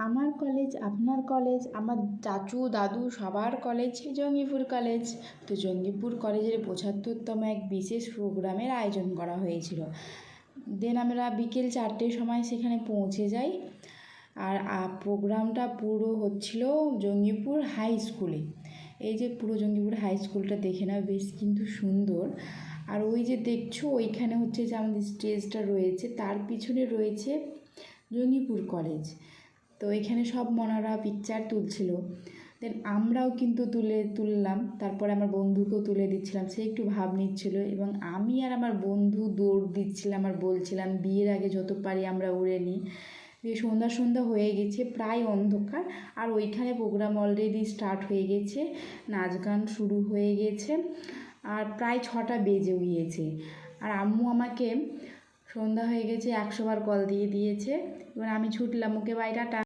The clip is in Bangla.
আমার কলেজ, আপনার কলেজ, আমার চাচু দাদু সবার কলেজ জঙ্গিপুর কলেজ। তো জঙ্গিপুর কলেজের ৭৫তম এক বিশেষ প্রোগ্রামের আয়োজন করা হয়েছিল। দেন আমরা বিকেল ৪টের সময় সেখানে পৌঁছে যাই। আর প্রোগ্রামটা পুরো হচ্ছিল জঙ্গিপুর হাই স্কুলে। এই যে পুরো জঙ্গিপুর হাই স্কুলটা দেখে নাও, বেশ কিন্তু সুন্দর। আর ওই যে দেখছো ওইখানে হচ্ছে যে আমাদের স্টেজটা রয়েছে, তার পিছনে রয়েছে জঙ্গিপুর কলেজ। তো এখানে সব মনারা পিকচার তুলছিল। দেন আমরাও কিন্তু তুললাম। তারপরে আমার বন্ধুকেও তুলে দিচ্ছিলাম, সে একটু ভাব নিচ্ছিল এবং আমি আর আমার বন্ধু দৌড় দিচ্ছিলাম আর বলছিলাম বিয়ের আগে যত পারি আমরা উড়ে নিই। দিয়ে সন্ধ্যা হয়ে গেছে, প্রায় অন্ধকার। আর ওইখানে প্রোগ্রাম অলরেডি স্টার্ট হয়ে গেছে, নাচ গান শুরু হয়ে গেছে, আর প্রায় 6টা বেজে গিয়েছে। আর আম্মু আমাকে সন্ধ্যা হয়ে গেছে 100 বার কল দিয়ে দিয়েছে। এবার আমি ছুটলাম, ওকে বাই টাটা।